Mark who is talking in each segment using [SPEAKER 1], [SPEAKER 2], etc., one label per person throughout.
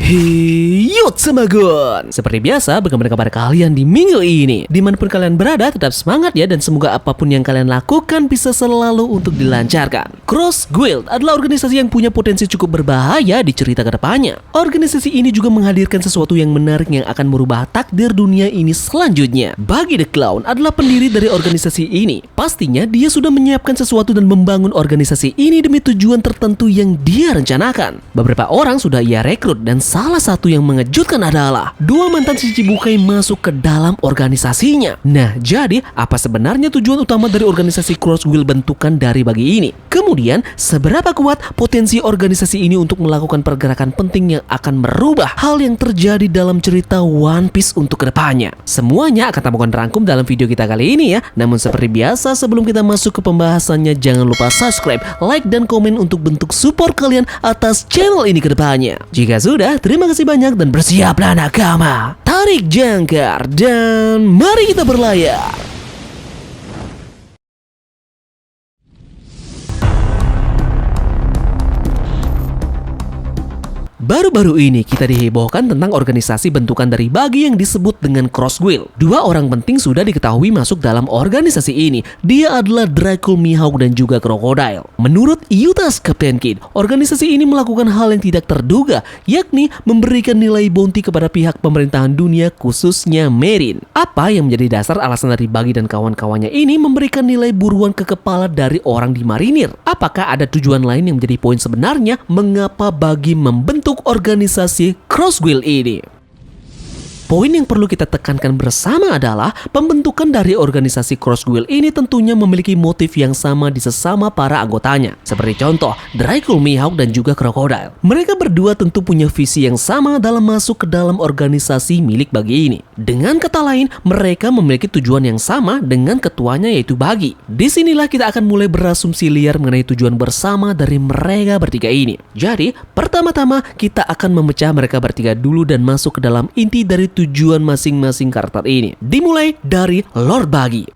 [SPEAKER 1] Yo Semagon, seperti biasa bagaimana kabar kalian di minggu ini? Dimanapun kalian berada tetap semangat ya, dan semoga apapun yang kalian lakukan bisa selalu untuk dilancarkan. Cross Guild adalah organisasi yang punya potensi cukup berbahaya di cerita kedepannya. Organisasi ini juga menghadirkan sesuatu yang menarik yang akan merubah takdir dunia ini selanjutnya. Bagi The Clown adalah pendiri dari organisasi ini. Pastinya dia sudah menyiapkan sesuatu dan membangun organisasi ini demi tujuan tertentu yang dia rencanakan. Beberapa orang sudah ia rekrut, dan salah satu yang mengejutkan adalah dua mantan Shichibukai masuk ke dalam organisasinya. Nah, jadi apa sebenarnya tujuan utama dari organisasi Cross Guild bentukan dari bagi ini? Kemudian, seberapa kuat potensi organisasi ini untuk melakukan pergerakan penting yang akan merubah hal yang terjadi dalam cerita One Piece untuk kedepannya? Semuanya akan tamukan rangkum dalam video kita kali ini ya. Namun seperti biasa, sebelum kita masuk ke pembahasannya, jangan lupa subscribe, like, dan komen untuk bentuk support kalian atas channel ini kedepannya. Jika sudah, terima kasih banyak dan bersiaplah nakama. Tarik jangkar dan mari kita berlayar. Baru-baru ini kita dihebohkan tentang organisasi bentukan dari bagi yang disebut dengan Cross Guild. Dua orang penting sudah diketahui masuk dalam organisasi ini. Dia adalah Dracul Mihawk dan juga Crocodile. Menurut Yutas Captain Kid, organisasi ini melakukan hal yang tidak terduga, yakni memberikan nilai bounty kepada pihak pemerintahan dunia, khususnya Marine. Apa yang menjadi dasar alasan dari Bagi dan kawan-kawannya ini memberikan nilai buruan ke kepala dari orang di marinir? Apakah ada tujuan lain yang menjadi poin sebenarnya mengapa Bagi membentuk organisasi Cross Guild ini? Poin yang perlu kita tekankan bersama adalah pembentukan dari organisasi Cross Guild ini tentunya memiliki motif yang sama di sesama para anggotanya. Seperti contoh, Dracul Mihawk dan juga Crocodile. Mereka berdua tentu punya visi yang sama dalam masuk ke dalam organisasi milik Bagi ini. Dengan kata lain, mereka memiliki tujuan yang sama dengan ketuanya yaitu Bagi. Disinilah kita akan mulai berasumsi liar mengenai tujuan bersama dari mereka bertiga ini. Jadi, pertama-tama kita akan memecah mereka bertiga dulu dan masuk ke dalam inti dari tujuan masing-masing karakter ini. Dimulai dari Lord Bagi.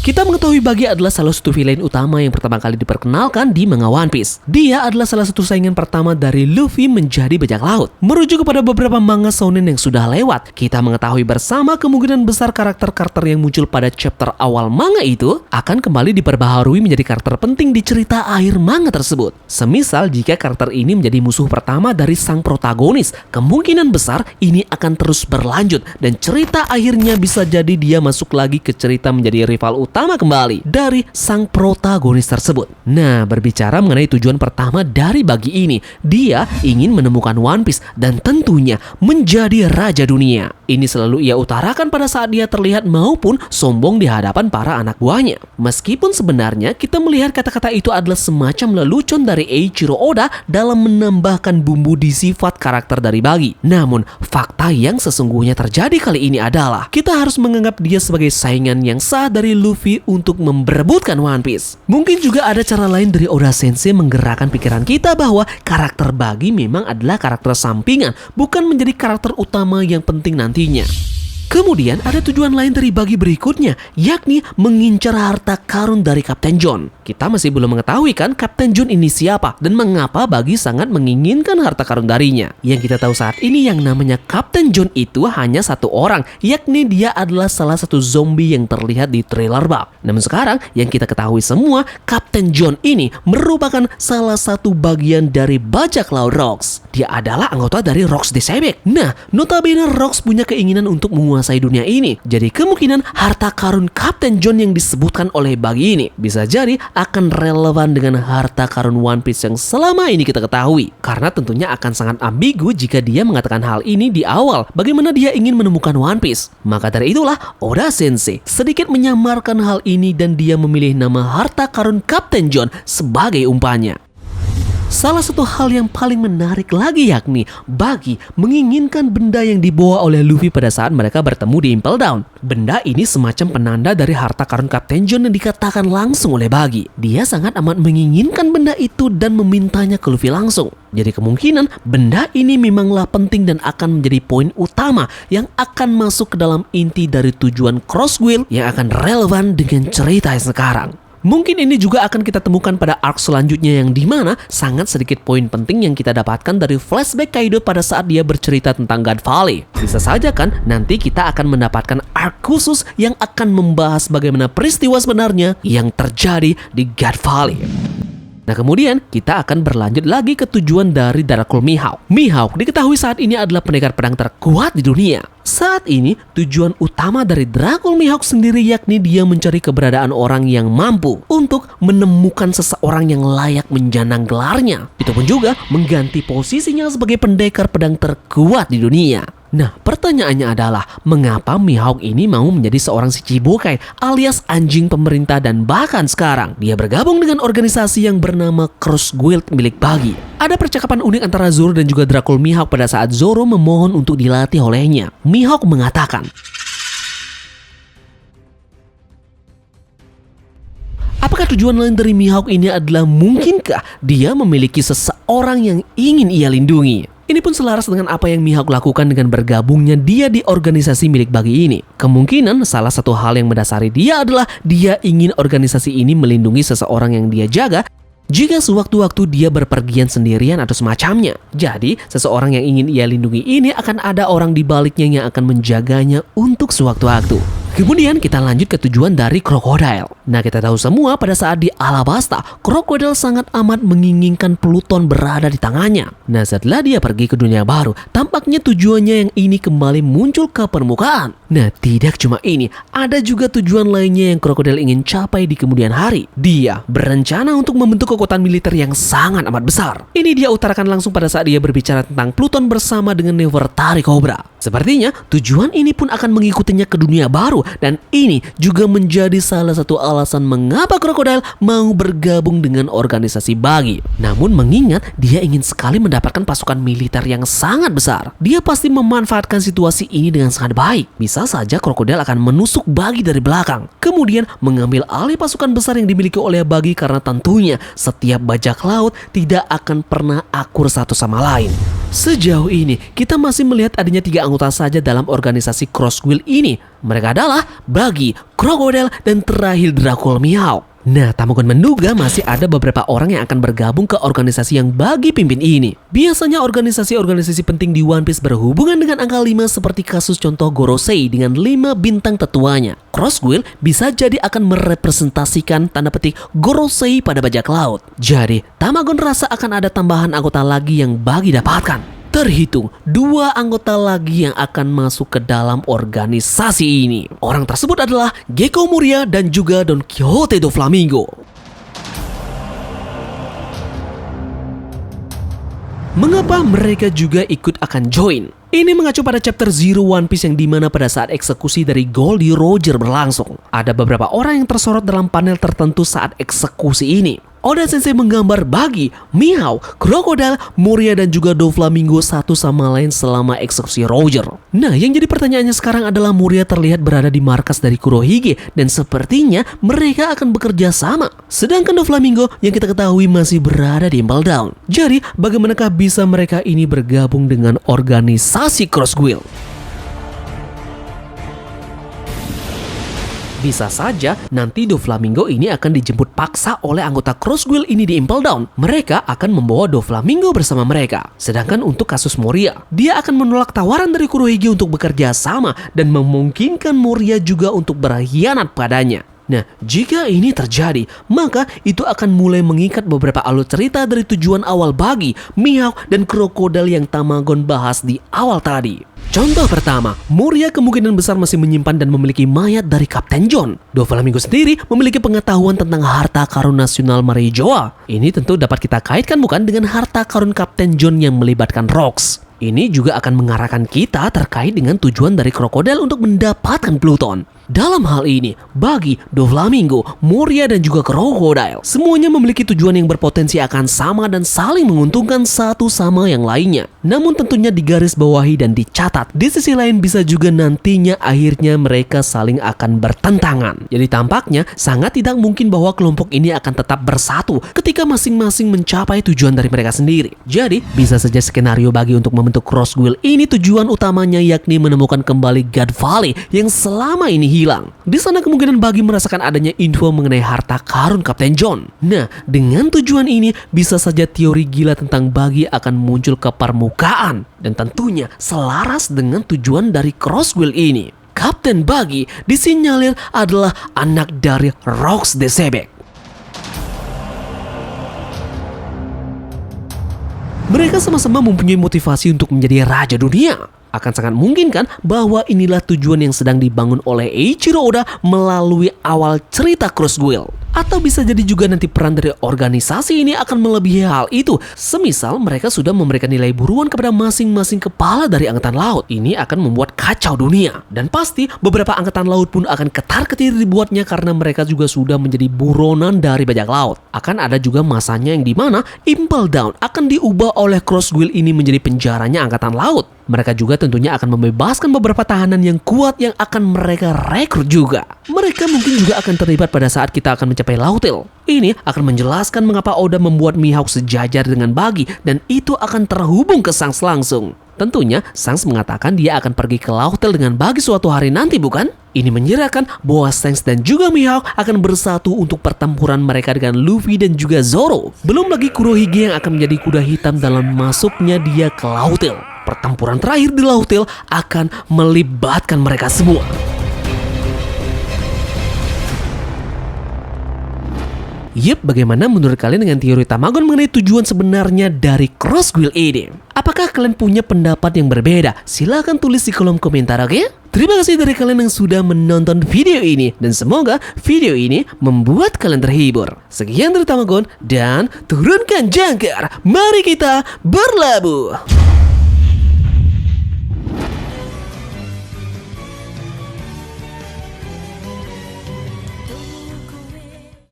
[SPEAKER 1] Kita mengetahui Bagi adalah salah satu villain utama yang pertama kali diperkenalkan di manga One Piece. Dia adalah salah satu saingan pertama dari Luffy menjadi bajak laut. Merujuk kepada beberapa manga shonen yang sudah lewat, kita mengetahui bersama kemungkinan besar karakter-karakter yang muncul pada chapter awal manga itu akan kembali diperbaharui menjadi karakter penting di cerita akhir manga tersebut. Semisal jika karakter ini menjadi musuh pertama dari sang protagonis, kemungkinan besar ini akan terus berlanjut dan cerita akhirnya bisa jadi dia masuk lagi ke cerita menjadi rival utama kembali dari sang protagonis tersebut. Nah, berbicara mengenai tujuan pertama dari Bagi ini, dia ingin menemukan One Piece dan tentunya menjadi raja dunia. Ini selalu ia utarakan pada saat dia terlihat maupun sombong di hadapan para anak buahnya. Meskipun sebenarnya kita melihat kata-kata itu adalah semacam lelucon dari Eiichiro Oda dalam menambahkan bumbu di sifat karakter dari Bagi. Namun, fakta yang sesungguhnya terjadi kali ini adalah kita harus menganggap dia sebagai saingan yang sah dari Luffy untuk memperebutkan One Piece. Mungkin juga ada cara lain dari Oda Sensei menggerakkan pikiran kita bahwa karakter Bagi memang adalah karakter sampingan, bukan menjadi karakter utama yang penting nantinya. Kemudian ada tujuan lain dari Bagi berikutnya, yakni mengincar harta karun dari Kapten John. Kita masih belum mengetahui kan Kapten John ini siapa dan mengapa Bagi sangat menginginkan harta karun darinya. Yang kita tahu saat ini yang namanya Kapten John itu hanya satu orang, yakni dia adalah salah satu zombie yang terlihat di trailer bab. Namun sekarang yang kita ketahui semua, Kapten John ini merupakan salah satu bagian dari bajak laut Rocks. Dia adalah anggota dari Rocks Disebek. Nah, notabene Rocks punya keinginan untuk menguasai dunia ini. Jadi kemungkinan harta karun Kapten John yang disebutkan oleh Bagi ini bisa jadi akan relevan dengan harta karun One Piece yang selama ini kita ketahui. Karena tentunya akan sangat ambigu jika dia mengatakan hal ini di awal, bagaimana dia ingin menemukan One Piece. Maka dari itulah Oda Sensei sedikit menyamarkan hal ini dan dia memilih nama harta karun Kapten John sebagai umpannya. Salah satu hal yang paling menarik lagi yakni Bagi menginginkan benda yang dibawa oleh Luffy pada saat mereka bertemu di Impel Down. Benda ini semacam penanda dari harta karun Kapten John yang dikatakan langsung oleh Bagi. Dia sangat amat menginginkan benda itu dan memintanya ke Luffy langsung. Jadi kemungkinan benda ini memanglah penting dan akan menjadi poin utama yang akan masuk ke dalam inti dari tujuan Cross Guild yang akan relevan dengan cerita yang sekarang. Mungkin ini juga akan kita temukan pada arc selanjutnya yang dimana sangat sedikit poin penting yang kita dapatkan dari flashback Kaido pada saat dia bercerita tentang God Valley. Bisa saja kan nanti kita akan mendapatkan arc khusus yang akan membahas bagaimana peristiwa sebenarnya yang terjadi di God Valley. Nah kemudian kita akan berlanjut lagi ke tujuan dari Dracul Mihawk. Mihawk diketahui saat ini adalah pendekar pedang terkuat di dunia. Saat ini tujuan utama dari Dracul Mihawk sendiri yakni dia mencari keberadaan orang yang mampu untuk menemukan seseorang yang layak menjanang gelarnya. Itu pun juga mengganti posisinya sebagai pendekar pedang terkuat di dunia. Nah, pertanyaannya adalah, mengapa Mihawk ini mau menjadi seorang Shichibukai alias anjing pemerintah dan bahkan sekarang dia bergabung dengan organisasi yang bernama Cross Guild milik Buggy. Ada percakapan unik antara Zoro dan juga Dracul Mihawk pada saat Zoro memohon untuk dilatih olehnya. Mihawk mengatakan, apakah tujuan lain dari Mihawk ini adalah mungkinkah dia memiliki seseorang yang ingin ia lindungi? Ini pun selaras dengan apa yang Mihawk lakukan dengan bergabungnya dia di organisasi milik Buggy ini. Kemungkinan salah satu hal yang mendasari dia adalah dia ingin organisasi ini melindungi seseorang yang dia jaga jika sewaktu-waktu dia berpergian sendirian atau semacamnya. Jadi, seseorang yang ingin ia lindungi ini akan ada orang di baliknya yang akan menjaganya untuk sewaktu-waktu. Kemudian kita lanjut ke tujuan dari Crocodile. Nah, kita tahu semua pada saat di Alabasta, Crocodile sangat amat menginginkan Pluton berada di tangannya. Nah, setelah dia pergi ke dunia baru, tampaknya tujuannya yang ini kembali muncul ke permukaan. Nah, tidak cuma ini, ada juga tujuan lainnya yang Crocodile ingin capai di kemudian hari. Dia berencana untuk membentuk kekuatan militer yang sangat amat besar. Ini dia utarakan langsung pada saat dia berbicara tentang Pluton bersama dengan Nefertari Cobra. Sepertinya tujuan ini pun akan mengikutinya ke dunia baru, dan ini juga menjadi salah satu alasan mengapa Crocodile mau bergabung dengan organisasi Buggy. Namun mengingat dia ingin sekali mendapatkan pasukan militer yang sangat besar, dia pasti memanfaatkan situasi ini dengan sangat baik. Bisa saja Crocodile akan menusuk Buggy dari belakang, kemudian mengambil alih pasukan besar yang dimiliki oleh Buggy karena tentunya setiap bajak laut tidak akan pernah akur satu sama lain. Sejauh ini, kita masih melihat adanya 3 anggota saja dalam organisasi Cross Guild ini. Mereka adalah Buggy, Crocodile, dan terakhir Dracul Mihawk. Nah, Tamagon menduga masih ada beberapa orang yang akan bergabung ke organisasi yang Buggy pimpin ini. Biasanya organisasi-organisasi penting di One Piece berhubungan dengan angka 5 seperti kasus contoh Gorosei dengan 5 bintang tetuanya. Cross Guild bisa jadi akan merepresentasikan tanda petik Gorosei pada bajak laut. Jadi, Tamagon rasa akan ada tambahan anggota lagi yang Buggy dapatkan. Terhitung 2 anggota lagi yang akan masuk ke dalam organisasi ini. Orang tersebut adalah Gecko Moria dan juga Don Quixote do Flamingo. Mengapa mereka juga ikut akan join? Ini mengacu pada chapter 0 One Piece yang dimana pada saat eksekusi dari Goldie Roger berlangsung, ada beberapa orang yang tersorot dalam panel tertentu saat eksekusi ini. Oda Sensei menggambar Buggy, Mihawk, Crocodile, Moria dan juga Doflamingo satu sama lain selama eksekusi Roger. Nah, yang jadi pertanyaannya sekarang adalah Moria terlihat berada di markas dari Kurohige dan sepertinya mereka akan bekerja sama. Sedangkan Doflamingo yang kita ketahui masih berada di Impel Down. Jadi, bagaimanakah bisa mereka ini bergabung dengan organisasi Cross Guild? Bisa saja nanti Doflamingo ini akan dijemput paksa oleh anggota Cross Guild ini di Impel Down. Mereka akan membawa Doflamingo bersama mereka. Sedangkan untuk kasus Moria, dia akan menolak tawaran dari Kurohige untuk bekerja sama dan memungkinkan Moria juga untuk berkhianat padanya. Nah, jika ini terjadi, maka itu akan mulai mengikat beberapa alur cerita dari tujuan awal Buggy, Mihawk, dan Crocodile yang Tamagon bahas di awal tadi. Contoh pertama, Moria kemungkinan besar masih menyimpan dan memiliki mayat dari Kapten John. Doflamingo sendiri memiliki pengetahuan tentang harta karun nasional Marijoa. Ini tentu dapat kita kaitkan bukan dengan harta karun Kapten John yang melibatkan Rocks. Ini juga akan mengarahkan kita terkait dengan tujuan dari Crocodile untuk mendapatkan Pluton. Dalam hal ini, Buggy, Doflamingo, Moria dan juga Crocodile semuanya memiliki tujuan yang berpotensi akan sama dan saling menguntungkan satu sama yang lainnya. Namun tentunya digarisbawahi dan dicatat. Di sisi lain bisa juga nantinya akhirnya mereka saling akan bertentangan. Jadi tampaknya sangat tidak mungkin bahwa kelompok ini akan tetap bersatu ketika masing-masing mencapai tujuan dari mereka sendiri. Jadi bisa saja skenario Buggy untuk membentuk membantu Cross Guild ini tujuan utamanya yakni menemukan kembali God Valley yang selama ini hilang. Di sana kemungkinan Buggy merasakan adanya info mengenai harta karun Kapten John. Nah, dengan tujuan ini bisa saja teori gila tentang Buggy akan muncul ke permukaan dan tentunya selaras dengan tujuan dari Cross Guild ini. Kapten Buggy disinyalir adalah anak dari Rox the Sebek. Mereka sama-sama mempunyai motivasi untuk menjadi raja dunia. Akan sangat mungkin kan bahwa inilah tujuan yang sedang dibangun oleh Eiichiro Oda melalui awal cerita Cross Guild. Atau bisa jadi juga nanti peran dari organisasi ini akan melebihi hal itu. Semisal mereka sudah memberikan nilai buruan kepada masing-masing kepala dari angkatan laut. Ini akan membuat kacau dunia. Dan pasti beberapa angkatan laut pun akan ketar-ketir dibuatnya karena mereka juga sudah menjadi buronan dari bajak laut. Akan ada juga masanya yang dimana Impel Down akan diubah oleh Cross Guild ini menjadi penjaranya angkatan laut. Mereka juga tentunya akan membebaskan beberapa tahanan yang kuat yang akan mereka rekrut juga. Mereka mungkin juga akan terlibat pada saat kita akan mencapai Lautile. Ini akan menjelaskan mengapa Oda membuat Mihawk sejajar dengan Buggy dan itu akan terhubung ke Shanks langsung. Tentunya Shanks mengatakan dia akan pergi ke Lautile dengan Buggy suatu hari nanti, bukan? Ini menyerahkan bahwa Shanks dan juga Mihawk akan bersatu untuk pertempuran mereka dengan Luffy dan juga Zoro. Belum lagi Kurohige yang akan menjadi kuda hitam dalam masuknya dia ke Lautile. Pertempuran terakhir di Lautile akan melibatkan mereka semua. Yep, bagaimana menurut kalian dengan teori Tamagon mengenai tujuan sebenarnya dari Cross Guild ini? Apakah kalian punya pendapat yang berbeda? Silahkan tulis di kolom komentar, oke? Terima kasih dari kalian yang sudah menonton video ini. Dan semoga video ini membuat kalian terhibur. Sekian dari Tamagon dan turunkan jangkar. Mari kita berlabuh.